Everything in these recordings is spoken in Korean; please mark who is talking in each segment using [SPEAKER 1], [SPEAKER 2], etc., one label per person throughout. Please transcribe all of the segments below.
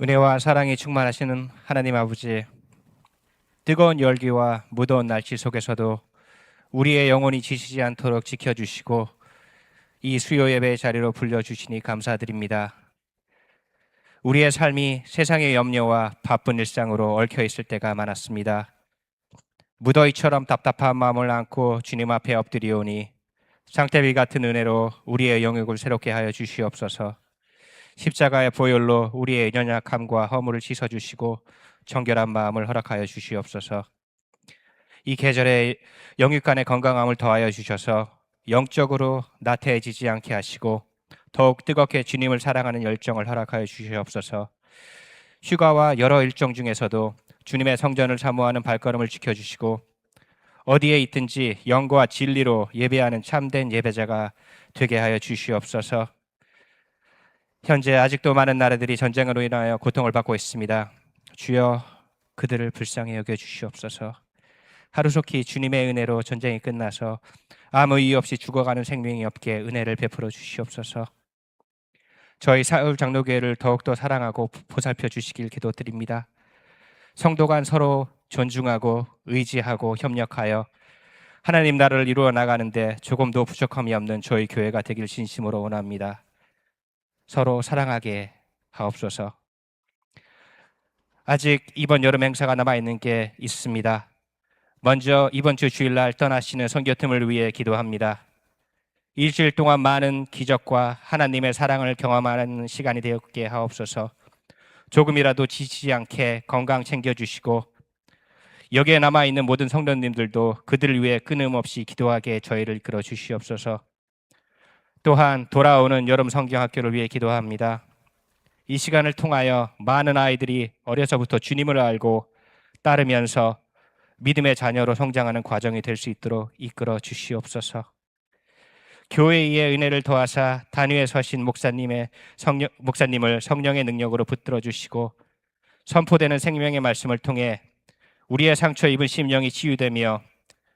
[SPEAKER 1] 은혜와 사랑이 충만하시는 하나님 아버지, 뜨거운 열기와 무더운 날씨 속에서도 우리의 영혼이 지치지 않도록 지켜주시고 이 수요 예배의 자리로 불러주시니 감사드립니다. 우리의 삶이 세상의 염려와 바쁜 일상으로 얽혀 있을 때가 많았습니다. 무더위처럼 답답한 마음을 안고 주님 앞에 엎드리오니 장대비 같은 은혜로 우리의 영역을 새롭게 하여 주시옵소서. 십자가의 보혈로 우리의 연약함과 허물을 씻어주시고 정결한 마음을 허락하여 주시옵소서. 이 계절에 영육간의 건강함을 더하여 주셔서 영적으로 나태해지지 않게 하시고 더욱 뜨겁게 주님을 사랑하는 열정을 허락하여 주시옵소서. 휴가와 여러 일정 중에서도 주님의 성전을 사모하는 발걸음을 지켜주시고 어디에 있든지 영과 진리로 예배하는 참된 예배자가 되게 하여 주시옵소서. 현재 아직도 많은 나라들이 전쟁으로 인하여 고통을 받고 있습니다. 주여 그들을 불쌍히 여겨 주시옵소서. 하루속히 주님의 은혜로 전쟁이 끝나서 아무 이유 없이 죽어가는 생명이 없게 은혜를 베풀어 주시옵소서. 저희 서울 장로교회를 더욱더 사랑하고 보살펴 주시길 기도드립니다. 성도 간 서로 존중하고 의지하고 협력하여 하나님 나라를 이루어 나가는데 조금도 부족함이 없는 저희 교회가 되길 진심으로 원합니다. 서로 사랑하게 하옵소서. 아직 이번 여름 행사가 남아있는 게 있습니다. 먼저 이번 주 주일날 떠나시는 선교팀을 위해 기도합니다. 일주일 동안 많은 기적과 하나님의 사랑을 경험하는 시간이 되었게 하옵소서. 조금이라도 지치지 않게 건강 챙겨주시고 여기에 남아있는 모든 성도님들도 그들을 위해 끊임없이 기도하게 저희를 이끌어 주시옵소서. 또한 돌아오는 여름 성경학교를 위해 기도합니다. 이 시간을 통하여 많은 아이들이 어려서부터 주님을 알고 따르면서 믿음의 자녀로 성장하는 과정이 될 수 있도록 이끌어 주시옵소서. 교회의 은혜를 더하사 단위에 서신 목사님을 성령의 능력으로 붙들어 주시고 선포되는 생명의 말씀을 통해 우리의 상처 입은 심령이 치유되며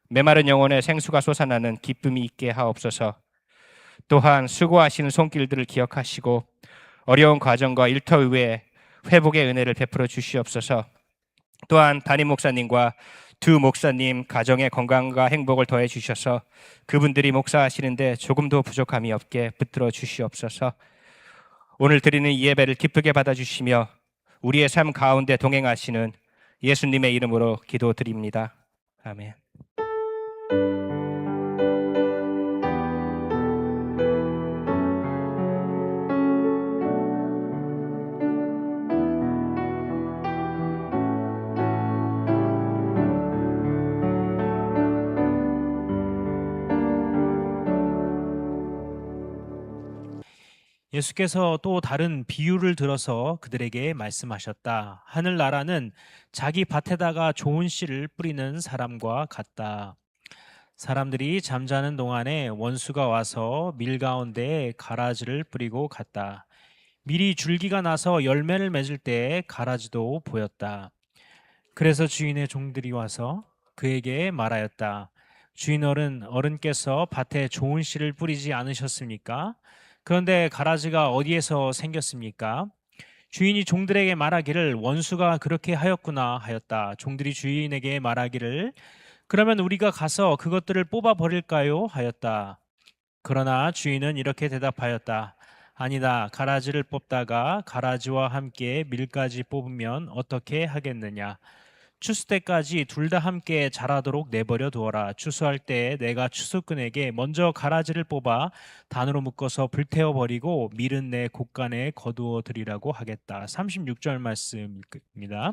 [SPEAKER 1] 메마른 영혼의 생수가 솟아나는 기쁨이 있게 하옵소서. 또한 수고하시는 손길들을 기억하시고 어려운 과정과 일터 위에 회복의 은혜를 베풀어 주시옵소서. 또한 담임 목사님과 두 목사님 가정의 건강과 행복을 더해 주셔서 그분들이 목사하시는데 조금도 부족함이 없게 붙들어 주시옵소서. 오늘 드리는 이 예배를 기쁘게 받아주시며 우리의 삶 가운데 동행하시는 예수님의 이름으로 기도드립니다. 아멘.
[SPEAKER 2] 예수께서 또 다른 비유를 들어서 그들에게 말씀하셨다. 하늘나라는 자기 밭에다가 좋은 씨를 뿌리는 사람과 같다. 사람들이 잠자는 동안에 원수가 와서 밀 가운데에 가라지를 뿌리고 갔다. 밀이 줄기가 나서 열매를 맺을 때 가라지도 보였다. 그래서 주인의 종들이 와서 그에게 말하였다. 주인 어른께서 밭에 좋은 씨를 뿌리지 않으셨습니까? 그런데 가라지가 어디에서 생겼습니까? 주인이 종들에게 말하기를 원수가 그렇게 하였구나 하였다. 종들이 주인에게 말하기를 그러면 우리가 가서 그것들을 뽑아 버릴까요? 하였다. 그러나 주인은 이렇게 대답하였다. 아니다. 가라지를 뽑다가 가라지와 함께 밀까지 뽑으면 어떻게 하겠느냐? 추수 때까지 둘 다 함께 자라도록 내버려 두어라. 추수할 때 내가 추수꾼에게 먼저 가라지를 뽑아 단으로 묶어서 불태워 버리고 밀은 내 곳간에 거두어 드리라고 하겠다. 36절 말씀입니다.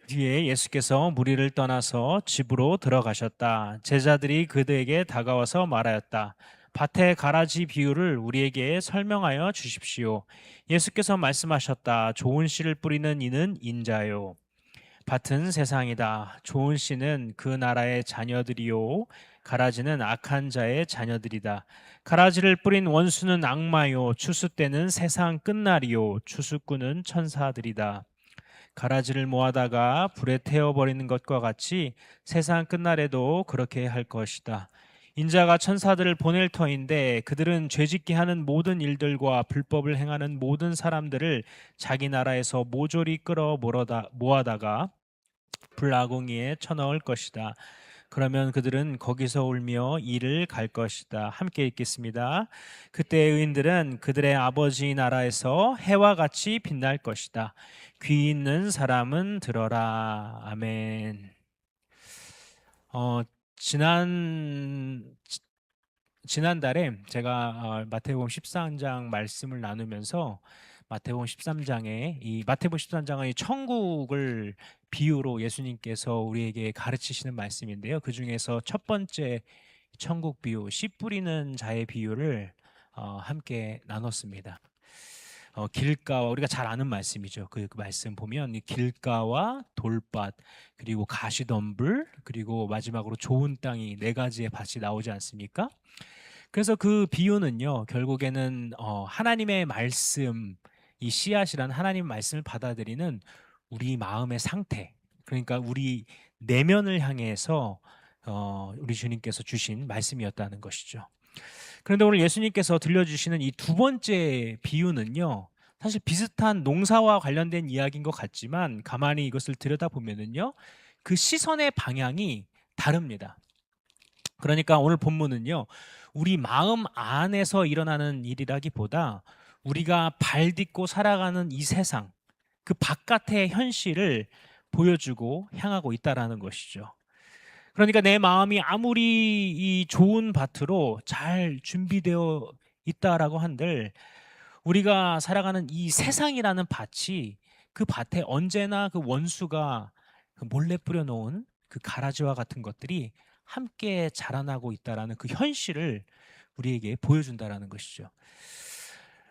[SPEAKER 2] 뒤에 예수께서 무리를 떠나서 집으로 들어가셨다. 제자들이 그들에게 다가와서 말하였다. 밭의 가라지 비유를 우리에게 설명하여 주십시오. 예수께서 말씀하셨다. 좋은 씨를 뿌리는 이는 인자요. 밭은 세상이다. 좋은 씨는 그 나라의 자녀들이요. 가라지는 악한 자의 자녀들이다. 가라지를 뿌린 원수는 악마요. 추수 때는 세상 끝날이요. 추수꾼은 천사들이다. 가라지를 모아다가 불에 태워버리는 것과 같이 세상 끝날에도 그렇게 할 것이다. 인자가 천사들을 보낼 터인데 그들은 죄짓게 하는 모든 일들과 불법을 행하는 모든 사람들을 자기 나라에서 모조리 끌어 모아다가 불아궁이에 쳐넣을 것이다. 그러면 그들은 거기서 울며 이를 갈 것이다. 함께 읽겠습니다. 그때 의인들은 그들의 아버지 나라에서 해와 같이 빛날 것이다. 귀 있는 사람은 들어라. 아멘. 지난달에 제가 마태복음 13장 말씀을 나누면서 마태복음 13장에 이 마태복음 13장은 이 천국을 비유로 예수님께서 우리에게 가르치시는 말씀인데요. 그 중에서 첫 번째 천국 비유, 씨 뿌리는 자의 비유를 함께 나눴습니다. 길가와 우리가 잘 아는 말씀이죠. 그 말씀 보면 이 길가와 돌밭 그리고 가시덤불 그리고 마지막으로 좋은 땅이 네 가지의 밭이 나오지 않습니까? 그래서 그 비유는요 결국에는 하나님의 말씀, 이 씨앗이란 하나님 말씀을 받아들이는 우리 마음의 상태, 그러니까 우리 내면을 향해서 우리 주님께서 주신 말씀이었다는 것이죠. 그런데 오늘 예수님께서 들려주시는 이 두 번째 비유는요 사실 비슷한 농사와 관련된 이야기인 것 같지만 가만히 이것을 들여다보면은요 그 시선의 방향이 다릅니다. 그러니까 오늘 본문은요 우리 마음 안에서 일어나는 일이라기보다 우리가 발 딛고 살아가는 이 세상, 그 바깥의 현실을 보여주고 향하고 있다라는 것이죠. 그러니까 내 마음이 아무리 이 좋은 밭으로 잘 준비되어 있다라고 한들 우리가 살아가는 이 세상이라는 밭이 그 밭에 언제나 그 원수가 그 몰래 뿌려놓은 그 가라지와 같은 것들이 함께 자라나고 있다라는 그 현실을 우리에게 보여준다라는 것이죠.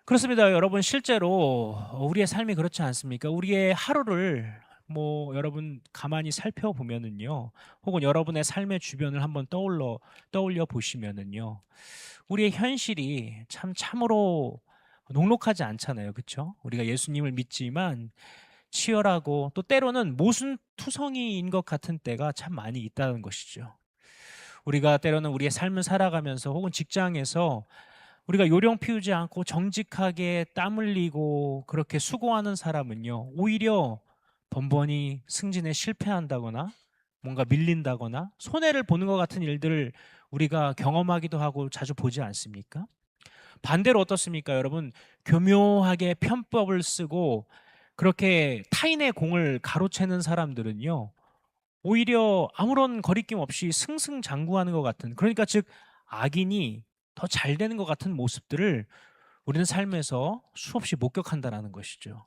[SPEAKER 2] 그렇습니다. 여러분 실제로 우리의 삶이 그렇지 않습니까? 우리의 하루를 여러분 가만히 살펴보면은요, 혹은 여러분의 삶의 주변을 한번 떠올려 보시면은요, 우리의 현실이 참으로 녹록하지 않잖아요, 그렇죠? 우리가 예수님을 믿지만 치열하고 또 때로는 모순투성이인 것 같은 때가 참 많이 있다는 것이죠. 우리가 때로는 우리의 삶을 살아가면서 혹은 직장에서 우리가 요령 피우지 않고 정직하게 땀 흘리고 그렇게 수고하는 사람은요 오히려 번번이 승진에 실패한다거나 뭔가 밀린다거나 손해를 보는 것 같은 일들을 우리가 경험하기도 하고 자주 보지 않습니까? 반대로 어떻습니까, 여러분? 교묘하게 편법을 쓰고 그렇게 타인의 공을 가로채는 사람들은요 오히려 아무런 거리낌 없이 승승장구하는 것 같은, 그러니까 즉 악인이 더 잘 되는 것 같은 모습들을 우리는 삶에서 수없이 목격한다라는 것이죠.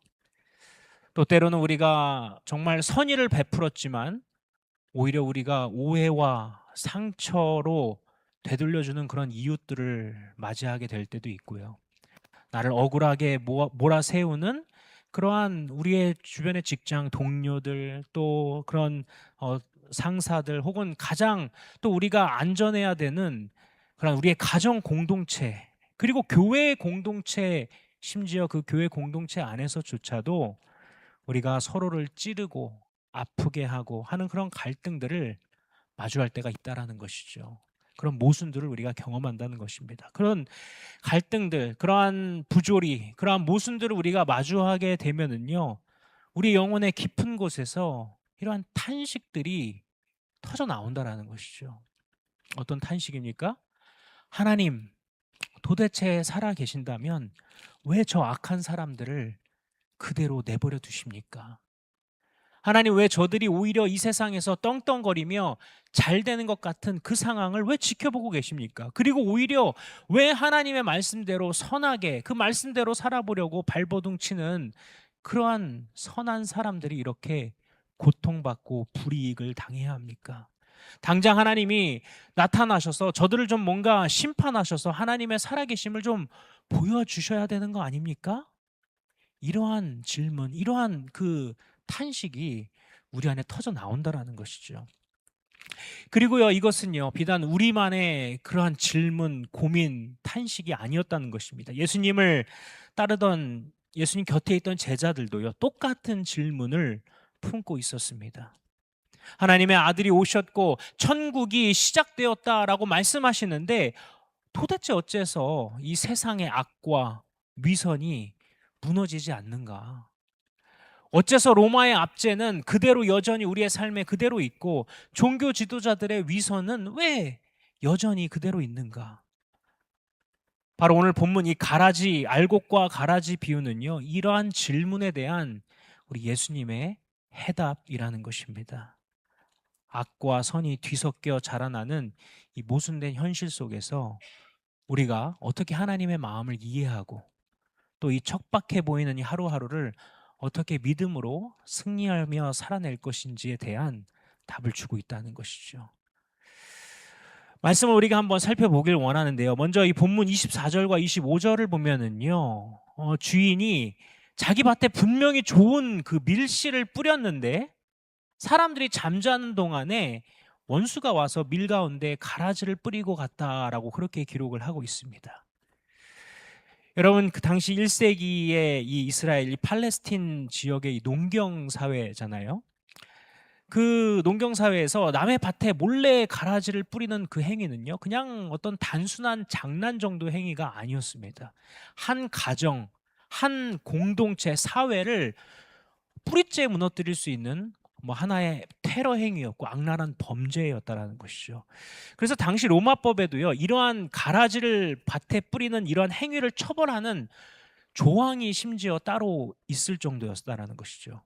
[SPEAKER 2] 또 때로는 우리가 정말 선의를 베풀었지만 오히려 우리가 오해와 상처로 되돌려주는 그런 이웃들을 맞이하게 될 때도 있고요. 나를 억울하게 몰아세우는 그러한 우리의 주변의 직장 동료들, 또 그런 상사들, 혹은 가장 또 우리가 안전해야 되는 그런 우리의 가정 공동체, 그리고 교회 공동체, 심지어 그 교회 공동체 안에서조차도 우리가 서로를 찌르고 아프게 하고 하는 그런 갈등들을 마주할 때가 있다라는 것이죠. 그런 모순들을 우리가 경험한다는 것입니다. 그런 갈등들, 그러한 부조리, 그러한 모순들을 우리가 마주하게 되면은요, 우리 영혼의 깊은 곳에서 이러한 탄식들이 터져 나온다라는 것이죠. 어떤 탄식입니까? 하나님, 도대체 살아 계신다면 왜 저 악한 사람들을 그대로 내버려 두십니까? 하나님, 왜 저들이 오히려 이 세상에서 떵떵거리며 잘 되는 것 같은 그 상황을 왜 지켜보고 계십니까? 그리고 오히려 왜 하나님의 말씀대로 선하게 그 말씀대로 살아보려고 발버둥 치는 그러한 선한 사람들이 이렇게 고통받고 불이익을 당해야 합니까? 당장 하나님이 나타나셔서 저들을 좀 뭔가 심판하셔서 하나님의 살아계심을 좀 보여주셔야 되는 거 아닙니까? 이러한 질문, 이러한 그 탄식이 우리 안에 터져 나온다라는 것이죠. 그리고요, 이것은요 비단 우리만의 그러한 질문, 고민, 탄식이 아니었다는 것입니다. 예수님을 따르던 예수님 곁에 있던 제자들도요 똑같은 질문을 품고 있었습니다. 하나님의 아들이 오셨고 천국이 시작되었다라고 말씀하시는데 도대체 어째서 이 세상의 악과 위선이 무너지지 않는가? 어째서 로마의 압제는 그대로 여전히 우리의 삶에 그대로 있고 종교 지도자들의 위선은 왜 여전히 그대로 있는가? 바로 오늘 본문 이 가라지, 알곡과 가라지 비유는요, 이러한 질문에 대한 우리 예수님의 해답이라는 것입니다. 악과 선이 뒤섞여 자라나는 이 모순된 현실 속에서 우리가 어떻게 하나님의 마음을 이해하고 또 이 척박해 보이는 이 하루하루를 어떻게 믿음으로 승리하며 살아낼 것인지에 대한 답을 주고 있다는 것이죠. 말씀을 우리가 한번 살펴보길 원하는데요. 먼저 이 본문 24절과 25절을 보면은요, 주인이 자기 밭에 분명히 좋은 그 밀씨를 뿌렸는데 사람들이 잠자는 동안에 원수가 와서 밀 가운데 가라지를 뿌리고 갔다라고 그렇게 기록을 하고 있습니다. 여러분, 그 당시 1세기의 이 이스라엘, 이 팔레스틴 지역의 이 농경 사회잖아요. 그 농경 사회에서 남의 밭에 몰래 가라지를 뿌리는 그 행위는요, 그냥 어떤 단순한 장난 정도 행위가 아니었습니다. 한 가정, 한 공동체, 사회를 뿌리째 무너뜨릴 수 있는 뭐 하나의 테러 행위였고 악랄한 범죄였다라는 것이죠. 그래서 당시 로마법에도요, 이러한 가라지를 밭에 뿌리는 이러한 행위를 처벌하는 조항이 심지어 따로 있을 정도였다라는 것이죠.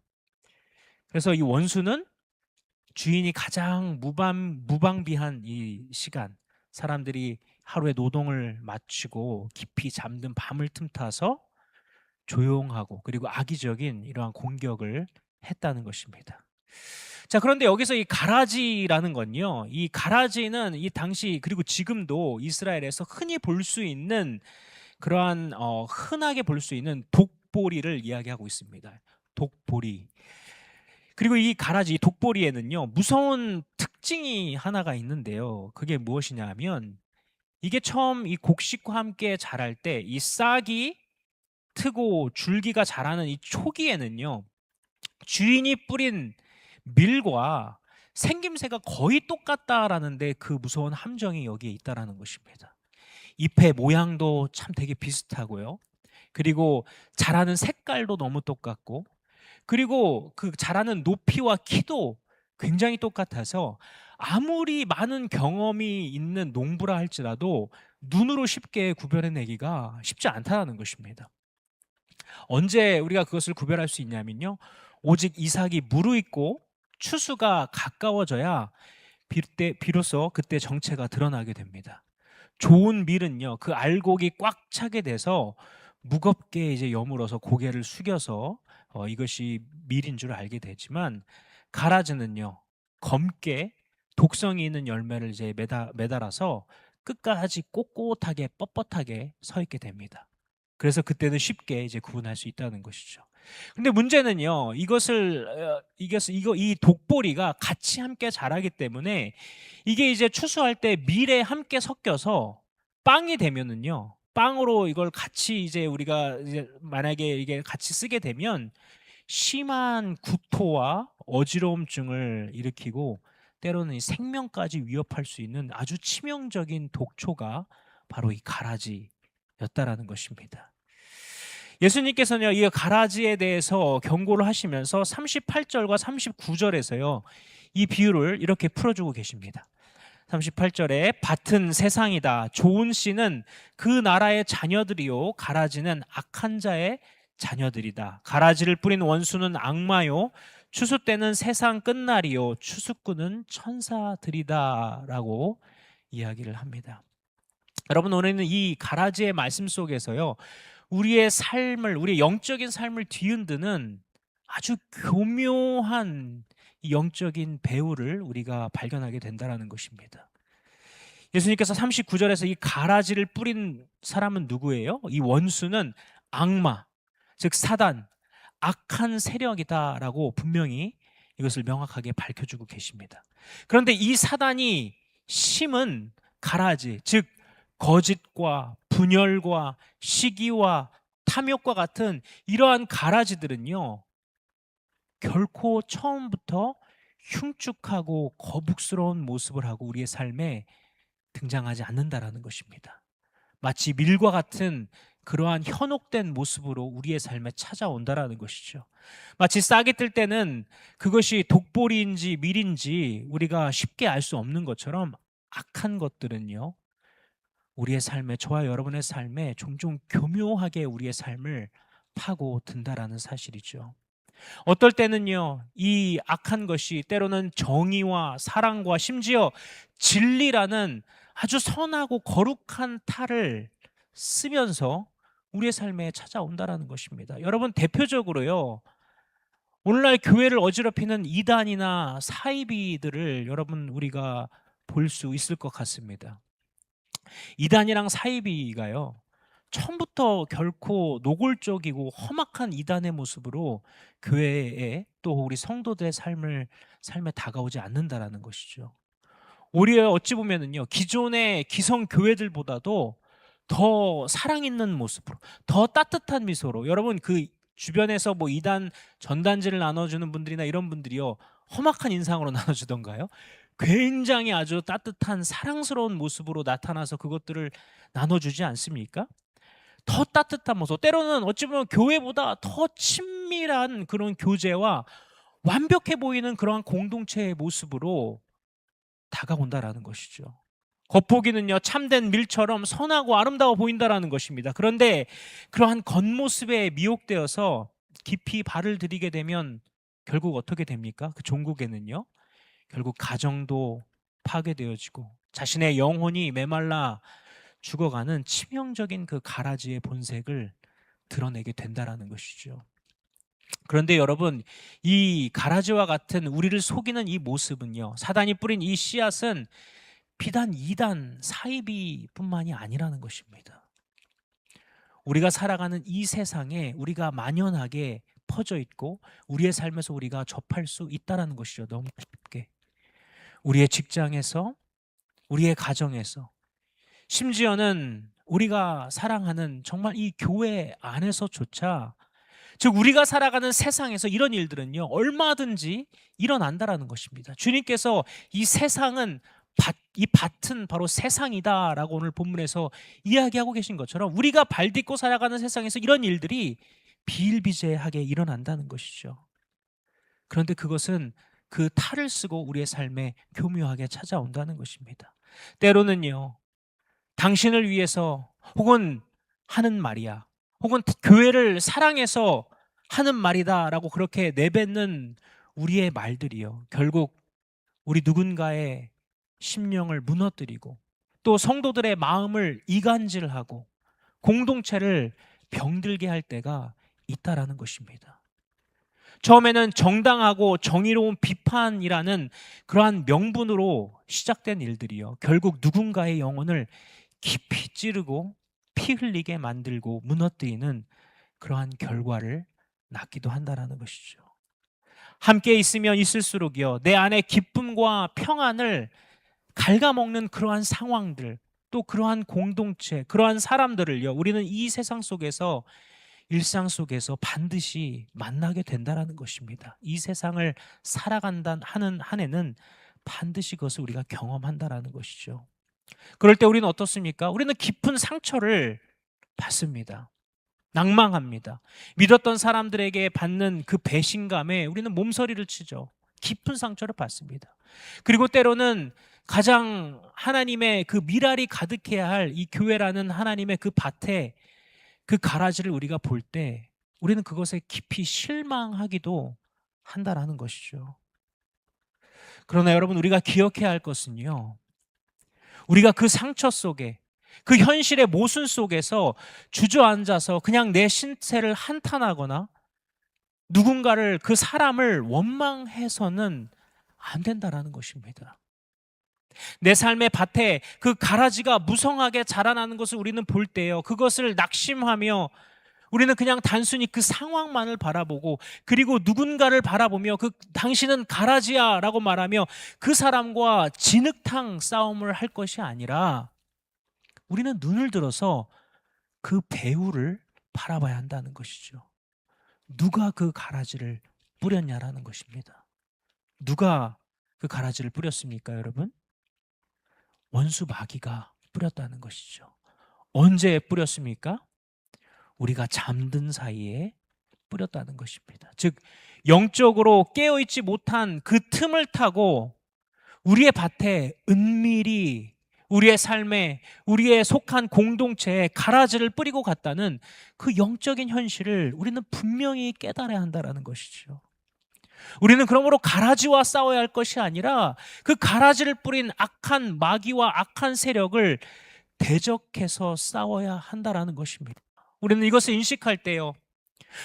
[SPEAKER 2] 그래서 이 원수는 주인이 가장 무방비한 이 시간, 사람들이 하루의 노동을 마치고 깊이 잠든 밤을 틈타서 조용하고 그리고 악의적인 이러한 공격을 했다는 것입니다. 자, 그런데 여기서 이 가라지라는 건요, 이 가라지는 이 당시 그리고 지금도 이스라엘에서 흔히 볼 수 있는 그러한 흔하게 볼 수 있는 독보리를 이야기하고 있습니다. 독보리. 그리고 이 가라지, 독보리에는요, 무서운 특징이 하나가 있는데요. 그게 무엇이냐 하면 이게 처음 이 곡식과 함께 자랄 때 이 싹이 트고 줄기가 자라는 이 초기에는요, 주인이 뿌린 밀과 생김새가 거의 똑같다라는데 그 무서운 함정이 여기에 있다라는 것입니다. 잎의 모양도 참 되게 비슷하고요. 그리고 자라는 색깔도 너무 똑같고, 그리고 그 자라는 높이와 키도 굉장히 똑같아서 아무리 많은 경험이 있는 농부라 할지라도 눈으로 쉽게 구별해내기가 쉽지 않다는 것입니다. 언제 우리가 그것을 구별할 수 있냐면요, 오직 이삭이 무르익고 추수가 가까워져야 비로소 그때 정체가 드러나게 됩니다. 좋은 밀은요, 그 알곡이 꽉 차게 돼서 무겁게 이제 여물어서 고개를 숙여서 이것이 밀인 줄 알게 되지만, 가라지는요, 검게 독성이 있는 열매를 이제 매달아서 끝까지 꼿꼿하게 뻣뻣하게 서 있게 됩니다. 그래서 그때는 쉽게 이제 구분할 수 있다는 것이죠. 근데 문제는요, 이 독보리가 같이 함께 자라기 때문에 이게 이제 추수할 때 밀에 함께 섞여서 빵이 되면은요, 빵으로 이걸 같이 이제 우리가 이제 만약에 이게 같이 쓰게 되면 심한 구토와 어지러움증을 일으키고 때로는 이 생명까지 위협할 수 있는 아주 치명적인 독초가 바로 이 가라지였다라는 것입니다. 예수님께서는 이 가라지에 대해서 경고를 하시면서 38절과 39절에서요, 이 비유를 이렇게 풀어주고 계십니다. 38절에 밭은 세상이다. 좋은 씨는 그 나라의 자녀들이요, 가라지는 악한 자의 자녀들이다. 가라지를 뿌린 원수는 악마요, 추수 때는 세상 끝날이요, 추수꾼은 천사들이다 라고 이야기를 합니다. 여러분, 오늘은 이 가라지의 말씀 속에서요, 우리의 영적인 삶을 뒤흔드는 아주 교묘한 영적인 배후를 우리가 발견하게 된다는 것입니다. 예수님께서 39절에서 이 가라지를 뿌린 사람은 누구예요? 이 원수는 악마, 즉 사단, 악한 세력이다라고 분명히 이것을 명확하게 밝혀주고 계십니다. 그런데 이 사단이 심은 가라지, 즉 거짓과 분열과 시기와 탐욕과 같은 이러한 가라지들은요, 결코 처음부터 흉측하고 거북스러운 모습을 하고 우리의 삶에 등장하지 않는다라는 것입니다. 마치 밀과 같은 그러한 현혹된 모습으로 우리의 삶에 찾아온다라는 것이죠. 마치 싹이 뜰 때는 그것이 독보리인지 밀인지 우리가 쉽게 알 수 없는 것처럼 악한 것들은요, 우리의 삶에, 저와 여러분의 삶에 종종 교묘하게 우리의 삶을 파고든다라는 사실이죠. 어떨 때는요, 이 악한 것이 때로는 정의와 사랑과 심지어 진리라는 아주 선하고 거룩한 탈을 쓰면서 우리의 삶에 찾아온다라는 것입니다. 여러분, 대표적으로요, 오늘날 교회를 어지럽히는 이단이나 사이비들을 여러분 우리가 볼 수 있을 것 같습니다. 이단이랑 사이비가요, 처음부터 결코 노골적이고 험악한 이단의 모습으로 교회에 또 우리 성도들의 삶에 다가오지 않는다라는 것이죠. 오히려 어찌 보면은요, 기존의 기성 교회들보다도 더 사랑 있는 모습으로, 더 따뜻한 미소로, 여러분 그 주변에서 뭐 이단 전단지를 나눠주는 분들이나 이런 분들이요, 험악한 인상으로 나눠주던가요? 굉장히 아주 따뜻한 사랑스러운 모습으로 나타나서 그것들을 나눠주지 않습니까? 더 따뜻한 모습, 때로는 어찌 보면 교회보다 더 친밀한 그런 교제와 완벽해 보이는 그러한 공동체의 모습으로 다가온다라는 것이죠. 겉보기는요, 참된 밀처럼 선하고 아름다워 보인다라는 것입니다. 그런데 그러한 겉모습에 미혹되어서 깊이 발을 들이게 되면 결국 어떻게 됩니까? 그 종국에는요, 결국 가정도 파괴되어지고 자신의 영혼이 메말라 죽어가는 치명적인 그 가라지의 본색을 드러내게 된다라는 것이죠. 그런데 여러분, 이 가라지와 같은 우리를 속이는 이 모습은요, 사단이 뿌린 이 씨앗은 비단 이단 사이비뿐만이 아니라는 것입니다. 우리가 살아가는 이 세상에 우리가 만연하게 퍼져 있고 우리의 삶에서 우리가 접할 수 있다는 것이죠. 너무 쉽게. 우리의 직장에서, 우리의 가정에서, 심지어는 우리가 사랑하는 정말 이 교회 안에서조차, 즉 우리가 살아가는 세상에서 이런 일들은요, 얼마든지 일어난다라는 것입니다. 주님께서 이 세상은 이 밭은 바로 세상이다라고 오늘 본문에서 이야기하고 계신 것처럼 우리가 발 딛고 살아가는 세상에서 이런 일들이 비일비재하게 일어난다는 것이죠. 그런데 그것은 그 탈을 쓰고 우리의 삶에 교묘하게 찾아온다는 것입니다. 때로는요, 당신을 위해서 혹은 하는 말이야, 혹은 교회를 사랑해서 하는 말이다라고 그렇게 내뱉는 우리의 말들이요, 결국 우리 누군가의 심령을 무너뜨리고 또 성도들의 마음을 이간질하고 공동체를 병들게 할 때가 있다라는 것입니다. 처음에는 정당하고 정의로운 비판이라는 그러한 명분으로 시작된 일들이요, 결국 누군가의 영혼을 깊이 찌르고 피 흘리게 만들고 무너뜨리는 그러한 결과를 낳기도 한다라는 것이죠. 함께 있으면 있을수록요, 내 안에 기쁨과 평안을 갉아먹는 그러한 상황들, 또 그러한 공동체, 그러한 사람들을요, 우리는 이 세상 속에서, 일상 속에서 반드시 만나게 된다라는 것입니다. 이 세상을 살아간다 하는 한 해는 반드시 그것을 우리가 경험한다라는 것이죠. 그럴 때 우리는 어떻습니까? 우리는 깊은 상처를 받습니다. 낭망합니다. 믿었던 사람들에게 받는 그 배신감에 우리는 몸서리를 치죠. 깊은 상처를 받습니다. 그리고 때로는 가장 하나님의 그 미랄이 가득해야 할 이 교회라는 하나님의 그 밭에 그 가라지를 우리가 볼 때 우리는 그것에 깊이 실망하기도 한다라는 것이죠. 그러나 여러분, 우리가 기억해야 할 것은요, 우리가 그 상처 속에, 그 현실의 모순 속에서 주저앉아서 그냥 내 신세를 한탄하거나 누군가를, 그 사람을 원망해서는 안 된다라는 것입니다. 내 삶의 밭에 그 가라지가 무성하게 자라나는 것을 우리는 볼 때요, 그것을 낙심하며 우리는 그냥 단순히 그 상황만을 바라보고, 그리고 누군가를 바라보며 그 당신은 가라지야 라고 말하며 그 사람과 진흙탕 싸움을 할 것이 아니라 우리는 눈을 들어서 그 배후를 바라봐야 한다는 것이죠. 누가 그 가라지를 뿌렸냐라는 것입니다. 누가 그 가라지를 뿌렸습니까, 여러분? 원수 마귀가 뿌렸다는 것이죠. 언제 뿌렸습니까? 우리가 잠든 사이에 뿌렸다는 것입니다. 즉 영적으로 깨어있지 못한 그 틈을 타고 우리의 밭에 은밀히 우리의 삶에 우리의 속한 공동체에 가라지를 뿌리고 갔다는 그 영적인 현실을 우리는 분명히 깨달아야 한다는 것이죠. 우리는 그러므로 가라지와 싸워야 할 것이 아니라 그 가라지를 뿌린 악한 마귀와 악한 세력을 대적해서 싸워야 한다는 것입니다. 우리는 이것을 인식할 때요,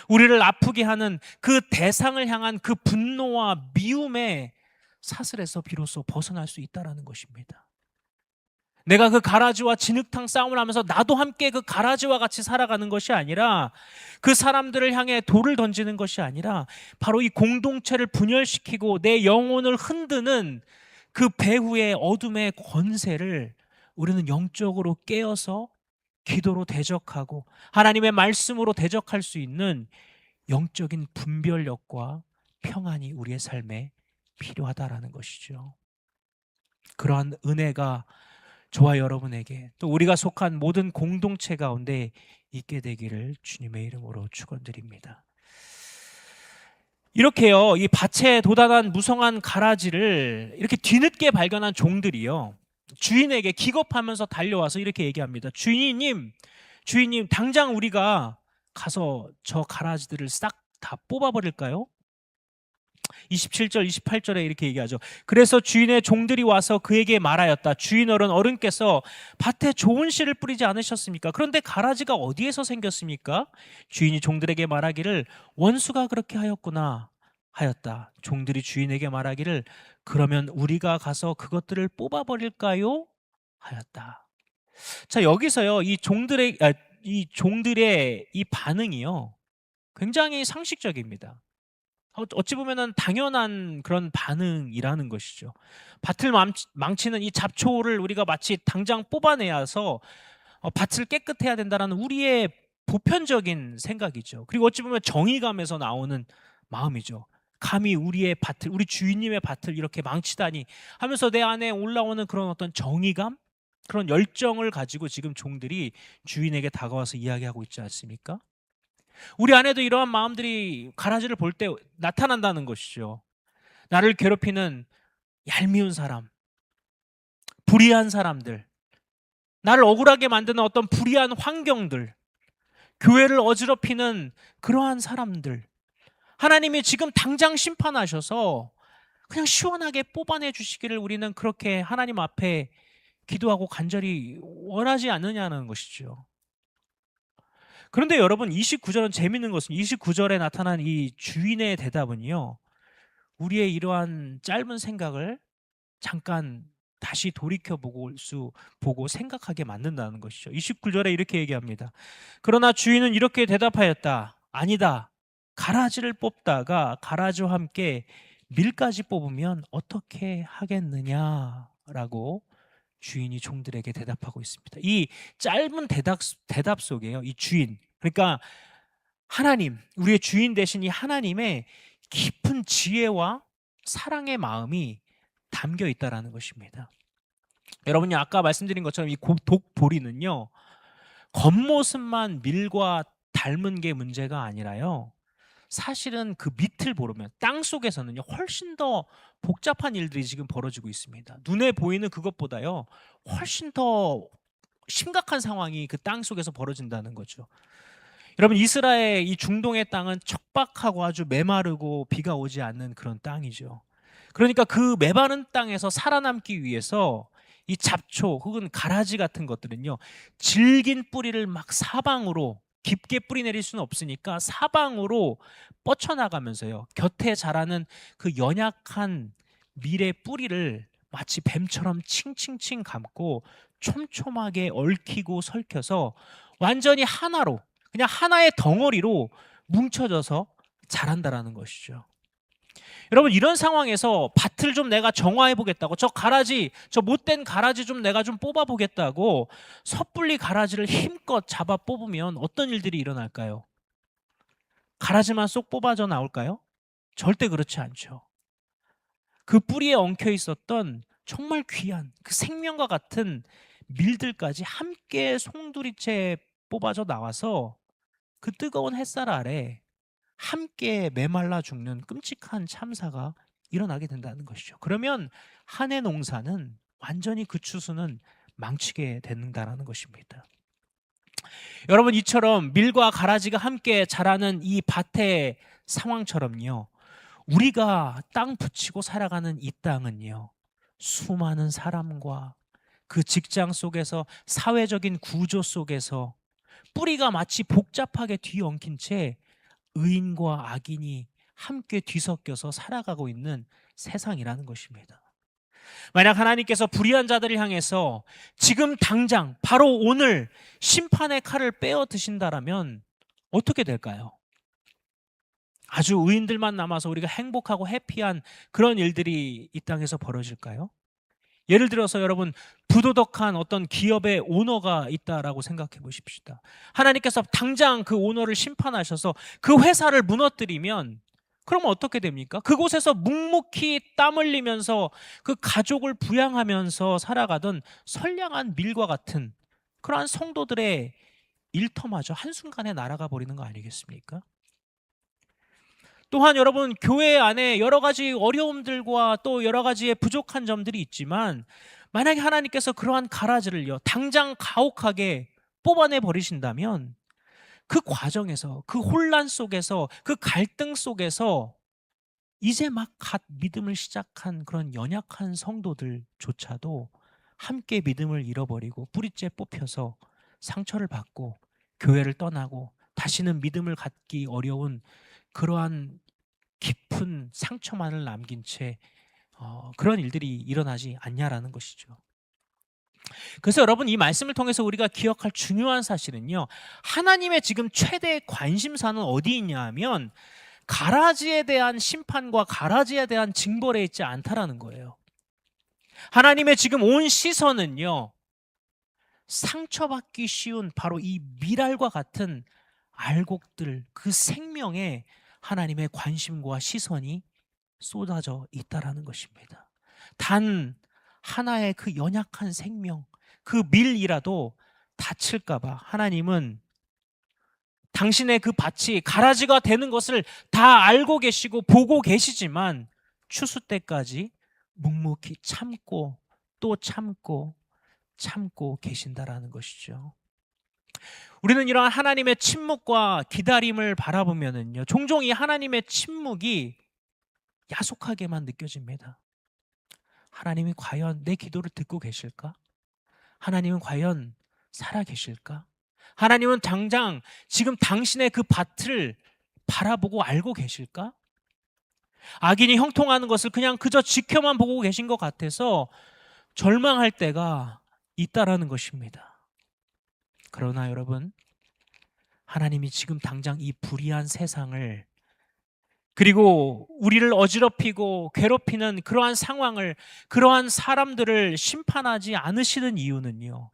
[SPEAKER 2] 우리를 아프게 하는 그 대상을 향한 그 분노와 미움의 사슬에서 비로소 벗어날 수 있다는 것입니다. 내가 그 가라지와 진흙탕 싸움을 하면서 나도 함께 그 가라지와 같이 살아가는 것이 아니라, 그 사람들을 향해 돌을 던지는 것이 아니라 바로 이 공동체를 분열시키고 내 영혼을 흔드는 그 배후의 어둠의 권세를 우리는 영적으로 깨어서 기도로 대적하고 하나님의 말씀으로 대적할 수 있는 영적인 분별력과 평안이 우리의 삶에 필요하다라는 것이죠. 그러한 은혜가 저와 여러분에게, 또 우리가 속한 모든 공동체 가운데 있게 되기를 주님의 이름으로 축원드립니다. 이렇게요, 이 밭에 돋아난 무성한 가라지를 이렇게 뒤늦게 발견한 종들이요, 주인에게 기겁하면서 달려와서 이렇게 얘기합니다. 주인님, 당장 우리가 가서 저 가라지들을 싹 다 뽑아버릴까요? 27절 28절에 이렇게 얘기하죠. 그래서 주인의 종들이 와서 그에게 말하였다. 주인 어른께서 밭에 좋은 씨를 뿌리지 않으셨습니까? 그런데 가라지가 어디에서 생겼습니까? 주인이 종들에게 말하기를 원수가 그렇게 하였구나 하였다. 종들이 주인에게 말하기를 그러면 우리가 가서 그것들을 뽑아버릴까요? 하였다. 자, 여기서요, 이 종들의 이 반응이요, 굉장히 상식적입니다. 어찌 보면은 당연한 그런 반응이라는 것이죠. 밭을 망치는 이 잡초를 우리가 마치 당장 뽑아내서 밭을 깨끗해야 된다는 우리의 보편적인 생각이죠. 그리고 어찌 보면 정의감에서 나오는 마음이죠. 감히 우리의 밭을, 우리 주인님의 밭을 이렇게 망치다니 하면서 내 안에 올라오는 그런 어떤 정의감, 그런 열정을 가지고 지금 종들이 주인에게 다가와서 이야기하고 있지 않습니까? 우리 안에도 이러한 마음들이 가라지를 볼 때 나타난다는 것이죠. 나를 괴롭히는 얄미운 사람, 불의한 사람들, 나를 억울하게 만드는 어떤 불의한 환경들, 교회를 어지럽히는 그러한 사람들, 하나님이 지금 당장 심판하셔서 그냥 시원하게 뽑아내 주시기를 우리는 그렇게 하나님 앞에 기도하고 간절히 원하지 않느냐는 것이죠. 그런데 여러분, 29절은 재밌는 것은 29절에 나타난 이 주인의 대답은요, 우리의 이러한 짧은 생각을 잠깐 다시 보고 생각하게 만든다는 것이죠. 29절에 이렇게 얘기합니다. 그러나 주인은 이렇게 대답하였다. 아니다. 가라지를 뽑다가 가라지와 함께 밀까지 뽑으면 어떻게 하겠느냐라고 주인이 종들에게 대답하고 있습니다. 이 짧은 대답 속에요, 이 주인, 그러니까 하나님, 우리의 주인 되신 이 하나님의 깊은 지혜와 사랑의 마음이 담겨 있다라는 것입니다. 여러분이 아까 말씀드린 것처럼 이 독보리는요, 겉모습만 밀과 닮은 게 문제가 아니라요, 사실은 그 밑을 보면 땅 속에서는요, 훨씬 더 복잡한 일들이 지금 벌어지고 있습니다. 눈에 보이는 그것보다요, 훨씬 더 심각한 상황이 그 땅 속에서 벌어진다는 거죠. 여러분, 이스라엘 이 중동의 땅은 척박하고 아주 메마르고 비가 오지 않는 그런 땅이죠. 그러니까 그 메마른 땅에서 살아남기 위해서 이 잡초 혹은 가라지 같은 것들은요, 질긴 뿌리를 막 사방으로 깊게 뿌리 내릴 수는 없으니까 사방으로 뻗쳐나가면서요, 곁에 자라는 그 연약한 밀의 뿌리를 마치 뱀처럼 칭칭칭 감고 촘촘하게 얽히고 설켜서 완전히 하나로, 그냥 하나의 덩어리로 뭉쳐져서 자란다라는 것이죠. 여러분, 이런 상황에서 밭을 좀 내가 정화해 보겠다고, 저 못된 가라지 좀 내가 좀 뽑아 보겠다고 섣불리 가라지를 힘껏 잡아 뽑으면 어떤 일들이 일어날까요? 가라지만 쏙 뽑아져 나올까요? 절대 그렇지 않죠. 그 뿌리에 엉켜 있었던 정말 귀한 그 생명과 같은 밀들까지 함께 송두리째 뽑아져 나와서 그 뜨거운 햇살 아래 함께 메말라 죽는 끔찍한 참사가 일어나게 된다는 것이죠. 그러면 한 해 농사는 완전히 그 추수는 망치게 된다는 것입니다. 여러분, 이처럼 밀과 가라지가 함께 자라는 이 밭의 상황처럼요, 우리가 땅 붙이고 살아가는 이 땅은요, 수많은 사람과 그 직장 속에서, 사회적인 구조 속에서 뿌리가 마치 복잡하게 뒤엉킨 채 의인과 악인이 함께 뒤섞여서 살아가고 있는 세상이라는 것입니다. 만약 하나님께서 불의한 자들을 향해서 지금 당장 바로 오늘 심판의 칼을 빼어 드신다라면 어떻게 될까요? 아주 의인들만 남아서 우리가 행복하고 해피한 그런 일들이 이 땅에서 벌어질까요? 예를 들어서 여러분, 부도덕한 어떤 기업의 오너가 있다라고 생각해 보십시다. 하나님께서 당장 그 오너를 심판하셔서 그 회사를 무너뜨리면 그러면 어떻게 됩니까? 그곳에서 묵묵히 땀 흘리면서 그 가족을 부양하면서 살아가던 선량한 밀과 같은 그러한 성도들의 일터마저 한순간에 날아가 버리는 거 아니겠습니까? 또한 여러분, 교회 안에 여러 가지 어려움들과 또 여러 가지의 부족한 점들이 있지만 만약에 하나님께서 그러한 가라지를요 당장 가혹하게 뽑아내 버리신다면 그 과정에서, 그 혼란 속에서, 그 갈등 속에서 이제 막 갓 믿음을 시작한 그런 연약한 성도들조차도 함께 믿음을 잃어버리고 뿌리째 뽑혀서 상처를 받고 교회를 떠나고 다시는 믿음을 갖기 어려운 그러한 깊은 상처만을 남긴 채 그런 일들이 일어나지 않냐라는 것이죠. 그래서 여러분, 이 말씀을 통해서 우리가 기억할 중요한 사실은요, 하나님의 지금 최대 관심사는 어디 있냐 하면 가라지에 대한 심판과 가라지에 대한 징벌에 있지 않다라는 거예요. 하나님의 지금 온 시선은요, 상처받기 쉬운 바로 이 미랄과 같은 알곡들, 그 생명에 하나님의 관심과 시선이 쏟아져 있다라는 것입니다. 단 하나의 그 연약한 생명, 그 밀이라도 다칠까 봐 하나님은 당신의 그 밭이 가라지가 되는 것을 다 알고 계시고 보고 계시지만 추수 때까지 묵묵히 참고 또 참고 계신다라는 것이죠. 우리는 이러한 하나님의 침묵과 기다림을 바라보면은요, 종종 이 하나님의 침묵이 야속하게만 느껴집니다. 하나님이 과연 내 기도를 듣고 계실까? 하나님은 과연 살아 계실까? 하나님은 당장 지금 당신의 그 밭을 바라보고 알고 계실까? 악인이 형통하는 것을 그냥 그저 지켜만 보고 계신 것 같아서 절망할 때가 있다라는 것입니다. 그러나 여러분, 하나님이 지금 당장 이 불의한 세상을, 그리고 우리를 어지럽히고 괴롭히는 그러한 상황을, 그러한 사람들을 심판하지 않으시는 이유는요,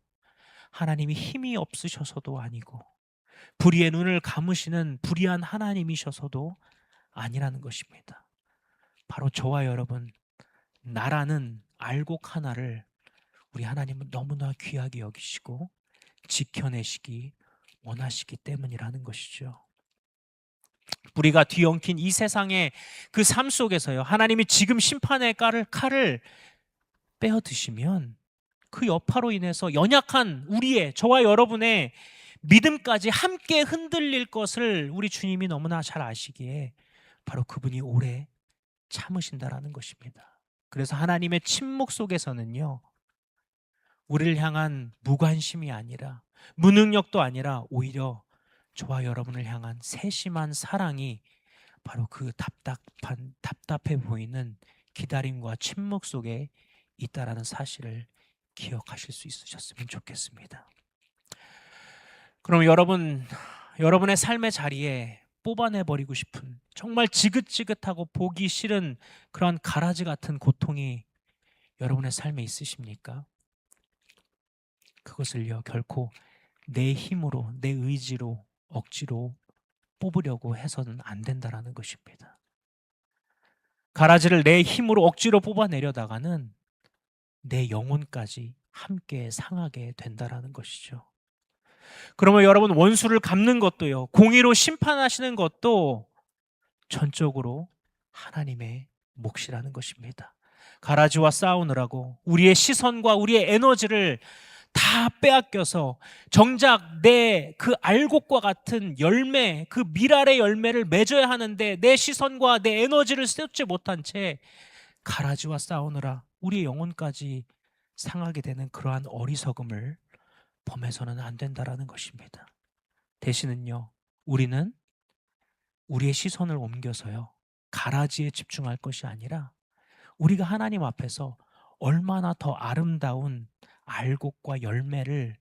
[SPEAKER 2] 하나님이 힘이 없으셔서도 아니고 불의의 눈을 감으시는 불의한 하나님이셔서도 아니라는 것입니다. 바로 저와 여러분, 나라는 알곡 하나를 우리 하나님은 너무나 귀하게 여기시고 지켜내시기 원하시기 때문이라는 것이죠. 뿌리가 뒤엉킨 이 세상의 그 삶 속에서요, 하나님이 지금 심판의 칼을 빼어 드시면 그 여파로 인해서 연약한 우리의, 저와 여러분의 믿음까지 함께 흔들릴 것을 우리 주님이 너무나 잘 아시기에 바로 그분이 오래 참으신다라는 것입니다. 그래서 하나님의 침묵 속에서는요, 우리를 향한 무관심이 아니라, 무능력도 아니라 오히려 저와 여러분을 향한 세심한 사랑이 바로 그 답답해 보이는 기다림과 침묵 속에 있다라는 사실을 기억하실 수 있으셨으면 좋겠습니다. 그럼 여러분의 삶의 자리에 뽑아내버리고 싶은, 정말 지긋지긋하고 보기 싫은 그런 가라지 같은 고통이 여러분의 삶에 있으십니까? 그것을요, 결코 내 힘으로, 내 의지로, 억지로 뽑으려고 해서는 안 된다라는 것입니다. 가라지를 내 힘으로 억지로 뽑아내려다가는 내 영혼까지 함께 상하게 된다라는 것이죠. 그러면 여러분, 원수를 갚는 것도요, 공의로 심판하시는 것도 전적으로 하나님의 몫이라는 것입니다. 가라지와 싸우느라고 우리의 시선과 우리의 에너지를 다 빼앗겨서 정작 내 그 알곡과 같은 열매, 그 밀알의 열매를 맺어야 하는데 내 시선과 내 에너지를 쏟지 못한 채 가라지와 싸우느라 우리의 영혼까지 상하게 되는 그러한 어리석음을 범해서는 안 된다라는 것입니다. 대신은요, 우리는 우리의 시선을 옮겨서요, 가라지에 집중할 것이 아니라 우리가 하나님 앞에서 얼마나 더 아름다운 알곡과 열매를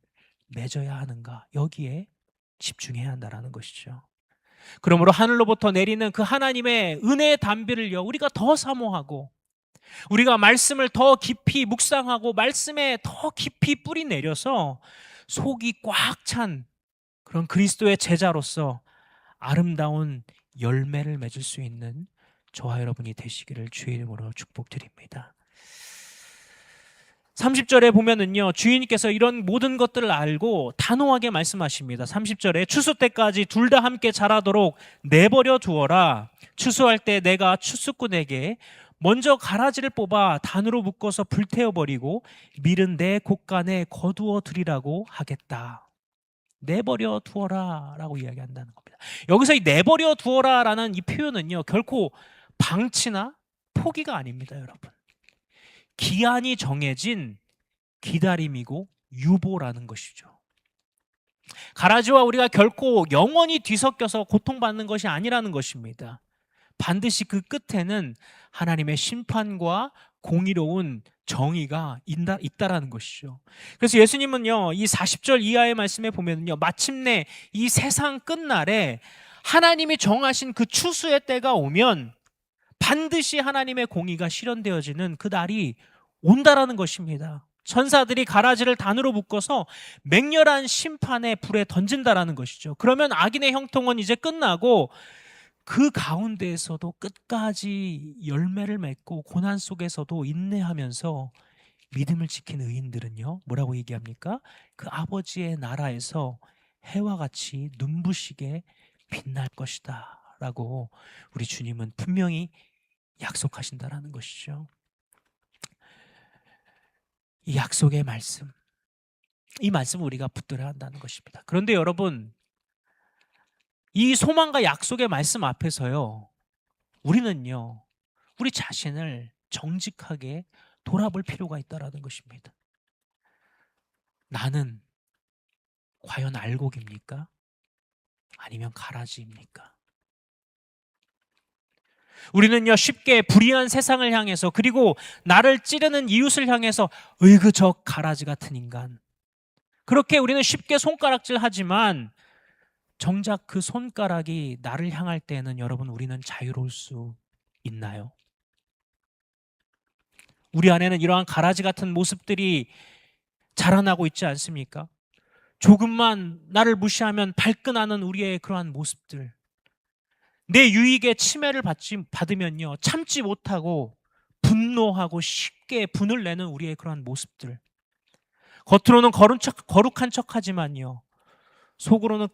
[SPEAKER 2] 맺어야 하는가, 여기에 집중해야 한다라는 것이죠. 그러므로 하늘로부터 내리는 그 하나님의 은혜의 단비를요, 우리가 더 사모하고 우리가 말씀을 더 깊이 묵상하고 말씀에 더 깊이 뿌리 내려서 속이 꽉 찬 그런 그리스도의 제자로서 아름다운 열매를 맺을 수 있는 저와 여러분이 되시기를 주의 이름으로 축복드립니다. 30절에 보면은요, 주인께서 이런 모든 것들을 알고 단호하게 말씀하십니다. 30절에 추수 때까지 둘 다 함께 자라도록 내버려 두어라. 추수할 때 내가 추수꾼에게 먼저 가라지를 뽑아 단으로 묶어서 불태워버리고 밀은 내 곳간에 거두어 드리라고 하겠다. 내버려 두어라 라고 이야기한다는 겁니다. 여기서 이 내버려 두어라 라는 이 표현은요, 결코 방치나 포기가 아닙니다, 여러분. 기한이 정해진 기다림이고 유보라는 것이죠. 가라지와 우리가 결코 영원히 뒤섞여서 고통받는 것이 아니라는 것입니다. 반드시 그 끝에는 하나님의 심판과 공의로운 정의가 있다라는 것이죠. 그래서 예수님은요, 이 40절 이하의 말씀에 보면요, 마침내 이 세상 끝날에 하나님이 정하신 그 추수의 때가 오면 반드시 하나님의 공의가 실현되어지는 그 날이 온다라는 것입니다. 천사들이 가라지를 단으로 묶어서 맹렬한 심판의 불에 던진다라는 것이죠. 그러면 악인의 형통은 이제 끝나고 그 가운데에서도 끝까지 열매를 맺고 고난 속에서도 인내하면서 믿음을 지킨 의인들은요, 뭐라고 얘기합니까? 그 아버지의 나라에서 해와 같이 눈부시게 빛날 것이다 라고 우리 주님은 분명히 약속하신다라는 것이죠. 이 약속의 말씀, 이 말씀을 우리가 붙들어야 한다는 것입니다. 그런데 여러분, 이 소망과 약속의 말씀 앞에서요, 우리는요, 우리 자신을 정직하게 돌아볼 필요가 있다는 것입니다. 나는 과연 알곡입니까? 아니면 가라지입니까? 우리는요, 쉽게 불의한 세상을 향해서, 그리고 나를 찌르는 이웃을 향해서 으이그 저 가라지 같은 인간, 그렇게 우리는 쉽게 손가락질 하지만 정작 그 손가락이 나를 향할 때에는 여러분, 우리는 자유로울 수 있나요? 우리 안에는 이러한 가라지 같은 모습들이 자라나고 있지 않습니까? 조금만 나를 무시하면 발끈하는 우리의 그러한 모습들, 내 유익에 침해를 받으면요, 참지 못하고 분노하고 쉽게 분을 내는 우리의 그러한 모습들, 겉으로는 거룩한 척하지만요, 속으로는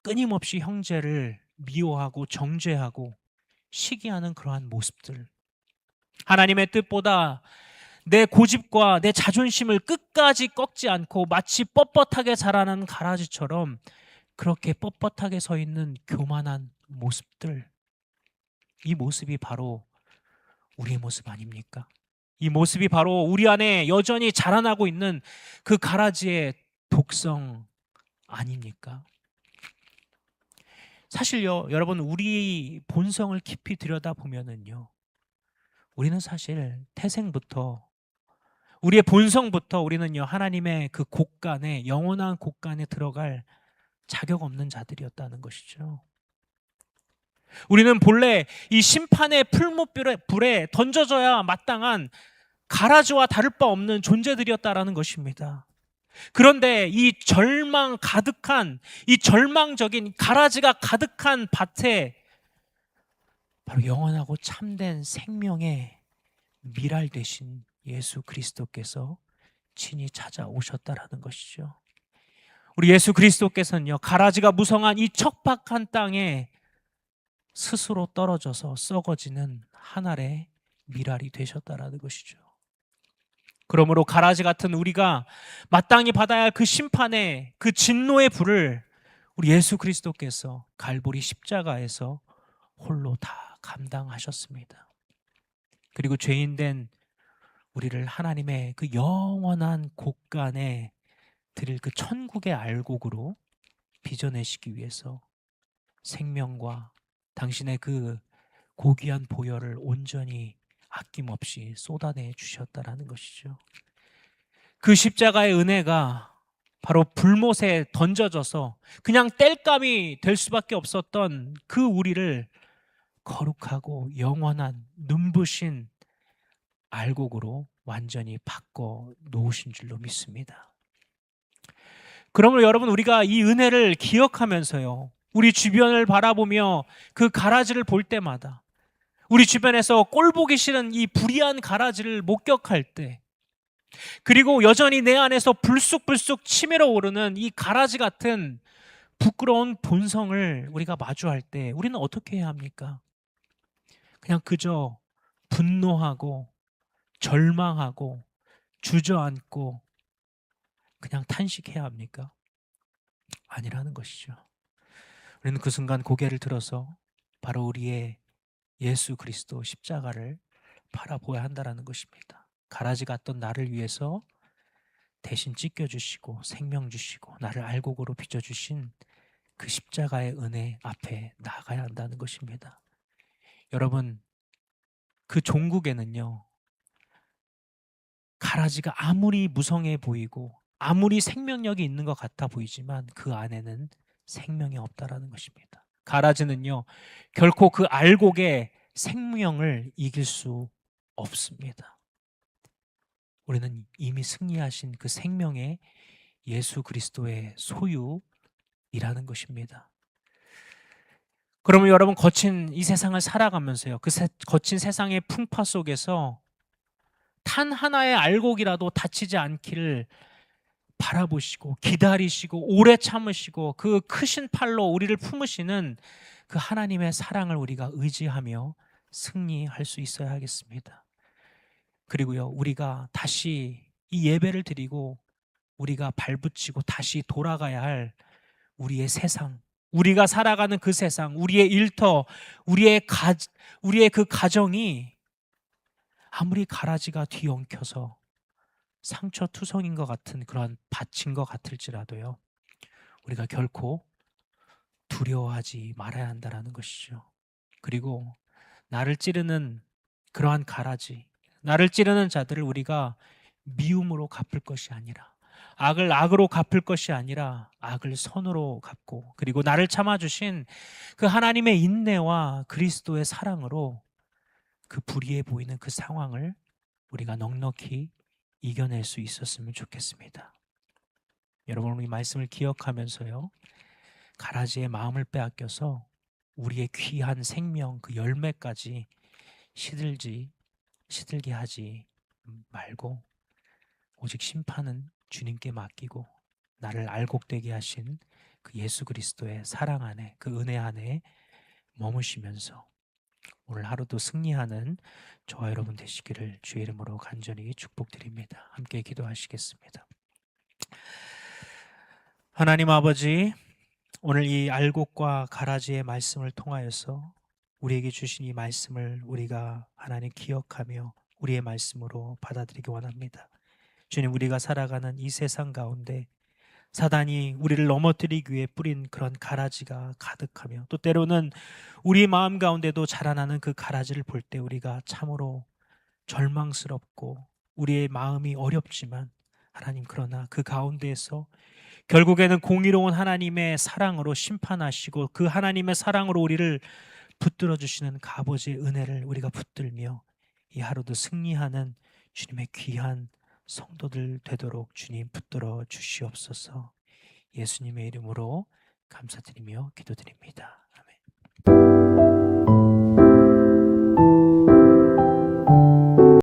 [SPEAKER 2] 끊임없이 형제를 미워하고 정죄하고 시기하는 그러한 모습들, 하나님의 뜻보다 내 고집과 내 자존심을 끝까지 꺾지 않고 마치 뻣뻣하게 자라는 가라지처럼 그렇게 뻣뻣하게 서 있는 교만한 모습들, 이 모습이 바로 우리의 모습 아닙니까? 이 모습이 바로 우리 안에 여전히 자라나고 있는 그 가라지의 독성 아닙니까? 사실요, 여러분, 우리 본성을 깊이 들여다보면은요, 우리는 사실 태생부터, 우리의 본성부터 우리는요, 하나님의 그 곳간에, 영원한 곳간에 들어갈 자격 없는 자들이었다는 것이죠. 우리는 본래 이 심판의 풀무불에 던져져야 마땅한 가라지와 다를 바 없는 존재들이었다라는 것입니다. 그런데 이 절망 가득한, 이 절망적인 가라지가 가득한 밭에 바로 영원하고 참된 생명의 미랄 되신 예수 그리스도께서 친히 찾아오셨다라는 것이죠. 우리 예수 그리스도께서는요, 가라지가 무성한 이 척박한 땅에 스스로 떨어져서 썩어지는 한 알의 미랄이 되셨다라는 것이죠. 그러므로 가라지 같은 우리가 마땅히 받아야 할 그 심판의 그 진노의 불을 우리 예수 그리스도께서 갈보리 십자가에서 홀로 다 감당하셨습니다. 그리고 죄인된 우리를 하나님의 그 영원한 곳간에 드릴 그 천국의 알곡으로 빚어내시기 위해서 생명과 당신의 그 고귀한 보혈을 온전히 아낌없이 쏟아내 주셨다라는 것이죠. 그 십자가의 은혜가 바로 불못에 던져져서 그냥 땔감이 될 수밖에 없었던 그 우리를 거룩하고 영원한 눈부신 알곡으로 완전히 바꿔 놓으신 줄로 믿습니다. 그러므로 여러분, 우리가 이 은혜를 기억하면서요, 우리 주변을 바라보며 그 가라지를 볼 때마다, 우리 주변에서 꼴 보기 싫은 이 불의한 가라지를 목격할 때, 그리고 여전히 내 안에서 불쑥불쑥 치밀어 오르는 이 가라지 같은 부끄러운 본성을 우리가 마주할 때 우리는 어떻게 해야 합니까? 그냥 그저 분노하고 절망하고 주저앉고 그냥 탄식해야 합니까? 아니라는 것이죠. 우리는 그 순간 고개를 들어서 바로 우리의 예수 그리스도 십자가를 바라보아야 한다는 것입니다. 가라지 같던 나를 위해서 대신 찢겨주시고 생명 주시고 나를 알곡으로 빚어주신 그 십자가의 은혜 앞에 나가야 한다는 것입니다. 여러분, 그 종국에는요, 가라지가 아무리 무성해 보이고 아무리 생명력이 있는 것 같아 보이지만 그 안에는 생명이 없다라는 것입니다. 가라지는요, 결코 그 알곡의 생명을 이길 수 없습니다. 우리는 이미 승리하신 그 생명의 예수 그리스도의 소유이라는 것입니다. 그러면 여러분, 거친 이 세상을 살아가면서요, 거친 세상의 풍파 속에서 탄 하나의 알곡이라도 다치지 않기를 바라보시고 기다리시고 오래 참으시고 그 크신 팔로 우리를 품으시는 그 하나님의 사랑을 우리가 의지하며 승리할 수 있어야 하겠습니다. 그리고요, 우리가 다시 이 예배를 드리고 우리가 발붙이고 다시 돌아가야 할 우리의 세상, 우리가 살아가는 그 세상, 우리의 일터, 우리의 그 가정이 아무리 가라지가 뒤엉켜서 상처투성인 것 같은 그러한 밭인 것 같을지라도요, 우리가 결코 두려워하지 말아야 한다는 것이죠. 그리고 나를 찌르는 그러한 가라지, 나를 찌르는 자들을 우리가 미움으로 갚을 것이 아니라, 악을 악으로 갚을 것이 아니라 악을 선으로 갚고, 그리고 나를 참아주신 그 하나님의 인내와 그리스도의 사랑으로 그 불의해 보이는 그 상황을 우리가 넉넉히 이겨낼 수 있었으면 좋겠습니다. 여러분, 우리 말씀을 기억하면서요, 가라지의 마음을 빼앗겨서 우리의 귀한 생명 그 열매까지 시들게 하지 말고 오직 심판은 주님께 맡기고 나를 알곡되게 하신 그 예수 그리스도의 사랑 안에, 그 은혜 안에 머무시면서 오늘 하루도 승리하는 저와 여러분 되시기를 주의 이름으로 간절히 축복드립니다. 함께 기도하시겠습니다. 하나님 아버지, 오늘 이 알곡과 가라지의 말씀을 통하여서 우리에게 주신 이 말씀을 우리가 하나님 기억하며 우리의 말씀으로 받아들이기 원합니다. 주님, 우리가 살아가는 이 세상 가운데 사단이 우리를 넘어뜨리기 위해 뿌린 그런 가라지가 가득하며, 또 때로는 우리 마음 가운데도 자라나는 그 가라지를 볼 때 우리가 참으로 절망스럽고 우리의 마음이 어렵지만, 하나님, 그러나 그 가운데에서 결국에는 공의로운 하나님의 사랑으로 심판하시고 그 하나님의 사랑으로 우리를 붙들어 주시는 그 아버지의 은혜를 우리가 붙들며 이 하루도 승리하는 주님의 귀한 성도들 되도록 주님 붙들어 주시옵소서. 예수님의 이름으로 감사드리며 기도드립니다.